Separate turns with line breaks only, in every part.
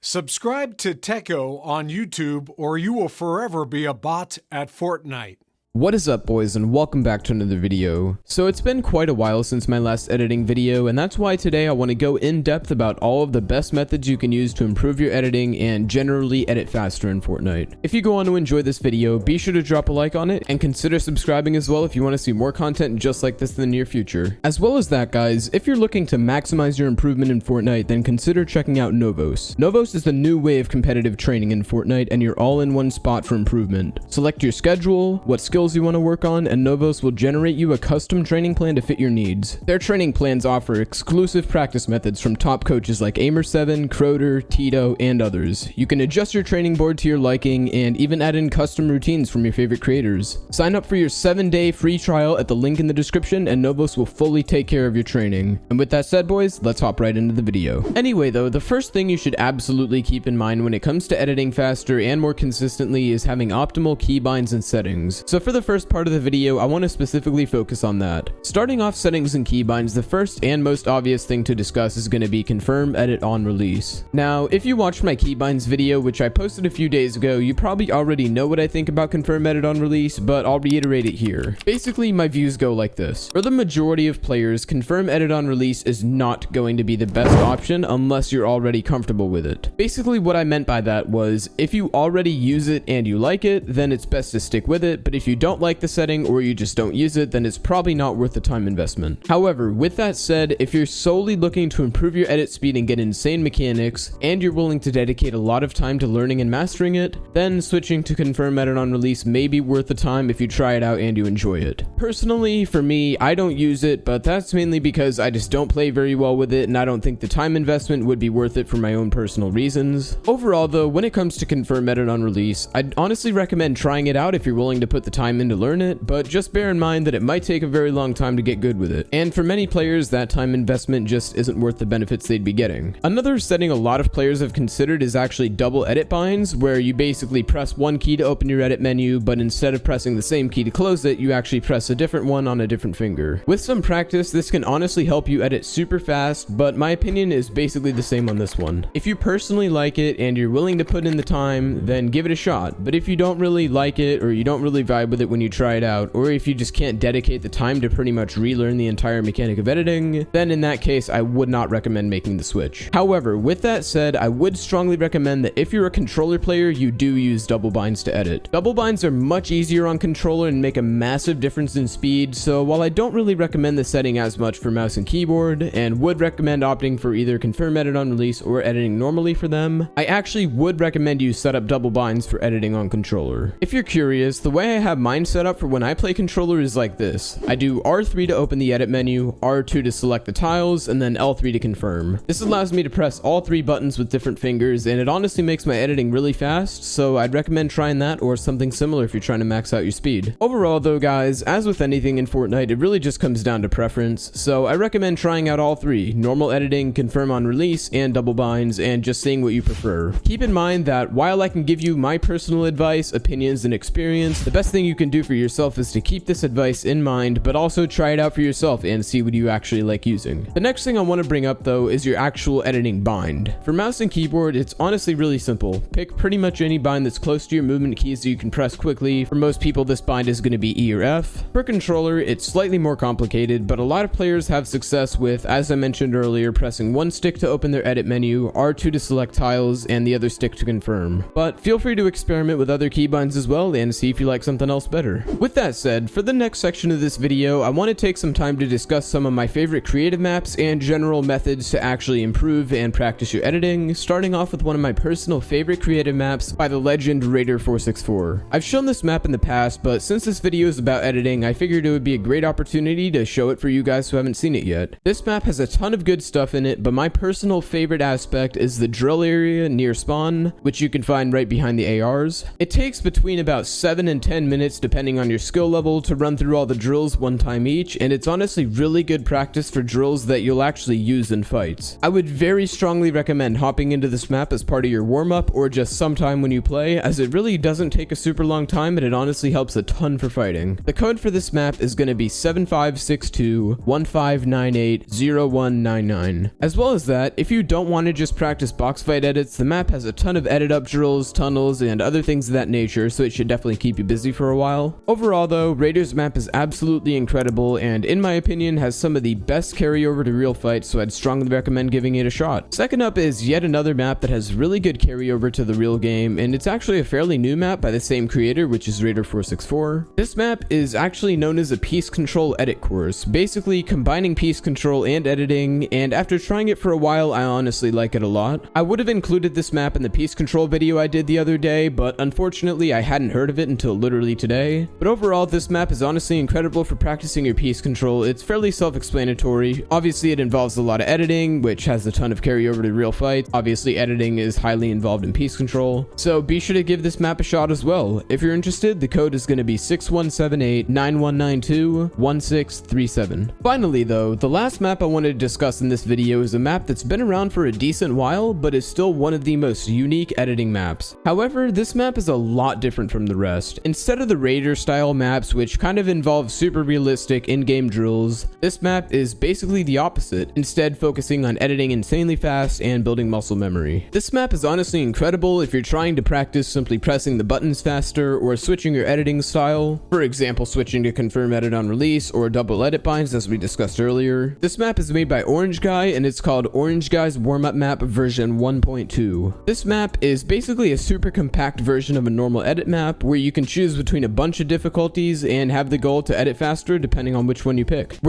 Subscribe to Teckoh on YouTube or you will forever be a bot at Fortnite.
What is up, boys, and welcome back to another video. So it's been quite a while since my last editing video, and that's why today I want to go in depth about all of the best methods you can use to improve your editing and generally edit faster in Fortnite. If you go on to enjoy this video, be sure to drop a like on it and consider subscribing as well if you want to see more content just like this in the near future. As well as that, guys, if you're looking to maximize your improvement in Fortnite, then consider checking out Novos. Novos is the new way of competitive training in Fortnite, and you're all in one spot for improvement. Select your schedule, what skills you want to work on, and Novos will generate you a custom training plan to fit your needs. Their training plans offer exclusive practice methods from top coaches like Aimer7, Croder, Tito, and others. You can adjust your training board to your liking and even add in custom routines from your favorite creators. Sign up for your 7-day free trial at the link in the description, and Novos will fully take care of your training. And with that said, boys, let's hop right into the video. Anyway though, the first thing you should absolutely keep in mind when it comes to editing faster and more consistently is having optimal keybinds and settings. So for the first part of the video, I want to specifically focus on that. Starting off settings and keybinds, the first and most obvious thing to discuss is going to be confirm edit on release. Now, if you watched my keybinds video, which I posted a few days ago, you probably already know what I think about confirm edit on release, but I'll reiterate it here. Basically, my views go like this. For the majority of players, confirm edit on release is not going to be the best option unless you're already comfortable with it. Basically, what I meant by that was, if you already use it and you like it, then it's best to stick with it, but if you don't like the setting or you just don't use it, then it's probably not worth the time investment. However, with that said, if you're solely looking to improve your edit speed and get insane mechanics, and you're willing to dedicate a lot of time to learning and mastering it, then switching to confirm edit on release may be worth the time if you try it out and you enjoy it. Personally, for me, I don't use it, but that's mainly because I just don't play very well with it, and I don't think the time investment would be worth it for my own personal reasons. Overall though, when it comes to confirm edit on release, I'd honestly recommend trying it out if you're willing to put the time in to learn it, but just bear in mind that it might take a very long time to get good with it. And for many players, that time investment just isn't worth the benefits they'd be getting. Another setting a lot of players have considered is actually double edit binds, where you basically press one key to open your edit menu, but instead of pressing the same key to close it, you actually press a different one on a different finger. With some practice, this can honestly help you edit super fast, but my opinion is basically the same on this one. If you personally like it and you're willing to put in the time, then give it a shot. But if you don't really like it, or you don't really vibe with it when you try it out, or if you just can't dedicate the time to pretty much relearn the entire mechanic of editing, then in that case, I would not recommend making the switch. However, with that said, I would strongly recommend that if you're a controller player, you do use double binds to edit. Double binds are much easier on controller and make a massive difference in speed, so while I don't really recommend the setting as much for mouse and keyboard, and would recommend opting for either confirm edit on release or editing normally for them, I actually would recommend you set up double binds for editing on controller. If you're curious, the way I have mine set up for when I play controller is like this. I do R3 to open the edit menu, R2 to select the tiles, and then L3 to confirm. This allows me to press all three buttons with different fingers, and it honestly makes my editing really fast, so I'd recommend trying that or something similar if you're trying to max out your speed. Overall though, guys, as with anything in Fortnite, it really just comes down to preference, so I recommend trying out all three: normal editing, confirm on release, and double binds, and just seeing what you prefer. Keep in mind that while I can give you my personal advice, opinions, and experience, the best thing you can do for yourself is to keep this advice in mind, but also try it out for yourself and see what you actually like using. The next thing I want to bring up though is your actual editing bind. For mouse and keyboard, it's honestly really simple. Pick pretty much any bind that's close to your movement keys that you can press quickly. For most people, this bind is going to be E or F. For controller, it's slightly more complicated, but a lot of players have success with, as I mentioned earlier, pressing one stick to open their edit menu, R2 to select tiles, and the other stick to confirm. But feel free to experiment with other keybinds as well and see if you like something else better. With that said, for the next section of this video, I want to take some time to discuss some of my favorite creative maps and general methods to actually improve and practice your editing, starting off with one of my personal favorite creative maps by the legend Raider464. I've shown this map in the past, but since this video is about editing, I figured it would be a great opportunity to show it for you guys who haven't seen it yet. This map has a ton of good stuff in it, but my personal favorite aspect is the drill area near spawn, which you can find right behind the ARs. It takes between about 7 and 10 minutes minutes depending on your skill level to run through all the drills one time each, and it's honestly really good practice for drills that you'll actually use in fights. I would very strongly recommend hopping into this map as part of your warm-up or just sometime when you play, as it really doesn't take a super long time and it honestly helps a ton for fighting. The code for this map is going to be 756215980199. As well as that, if you don't want to just practice box fight edits, the map has a ton of edit up drills, tunnels, and other things of that nature, so it should definitely keep you busy for a while. Overall though, Raiders map is absolutely incredible and in my opinion has some of the best carryover to real fights, so I'd strongly recommend giving it a shot. Second up is yet another map that has really good carryover to the real game, and it's actually a fairly new map by the same creator, which is Raider464. This map is actually known as a piece control edit course, basically combining piece control and editing, and after trying it for a while, I honestly like it a lot. I would have included this map in the piece control video I did the other day, but unfortunately I hadn't heard of it until literally today. But overall, this map is honestly incredible for practicing your piece control. It's fairly self-explanatory. Obviously it involves a lot of editing, which has a ton of carryover to real fights. Obviously editing is highly involved in piece control, so be sure to give this map a shot as well. If you're interested, the code is going to be 617891921637. Finally though, the last map I wanted to discuss in this video is a map that's been around for a decent while, but is still one of the most unique editing maps. However, this map is a lot different from the rest. Instead of the Raider style maps, which kind of involve super realistic in-game drills, this map is basically the opposite, instead focusing on editing insanely fast and building muscle memory. This map is honestly incredible if you're trying to practice simply pressing the buttons faster or switching your editing style, for example switching to confirm edit on release or double edit binds as we discussed earlier. This map is made by Orange Guy and it's called Orange Guy's Warm-Up Map version 1.2. This map is basically a super compact version of a normal edit map where you can choose between a bunch of difficulties and have the goal to edit faster depending on which one you pick.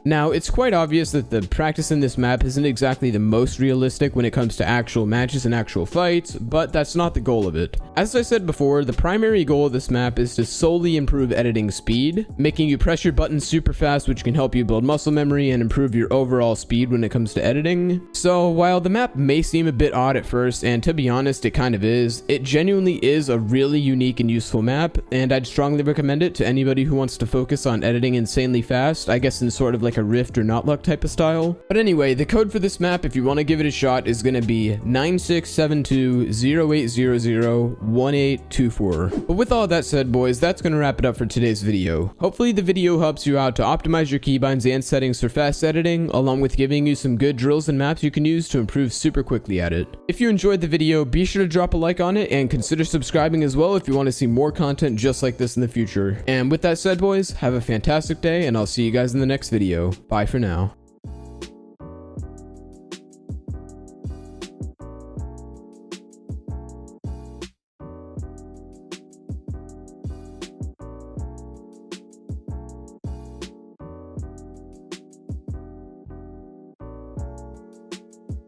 Now, it's quite obvious that the practice in this map isn't exactly the most realistic when it comes to actual matches and actual fights, but that's not the goal of it. As I said before, the primary goal of this map is to solely improve editing speed, making you press your buttons super fast, which can help you build muscle memory and improve your overall speed when it comes to editing. So while the map may seem a bit odd at first, and to be honest it kind of is, it genuinely is a really unique and useful map, and I'd strongly recommend it to anybody who wants to focus on editing insanely fast, I guess in sort of like a Rift or Not Luck type of style. But anyway, the code for this map, if you want to give it a shot, is going to be 967208001824. But with all that said, boys, that's going to wrap it up for today's video. Hopefully the video helps you out to optimize your keybinds and settings for fast editing, along with giving you some good drills and maps you can use to improve super quickly at it. If you enjoyed the video, be sure to drop a like on it and consider subscribing as well if you want to see more content just like this in the future. And with that said, boys, have a fantastic day and I'll see you guys in the next video. Bye for now.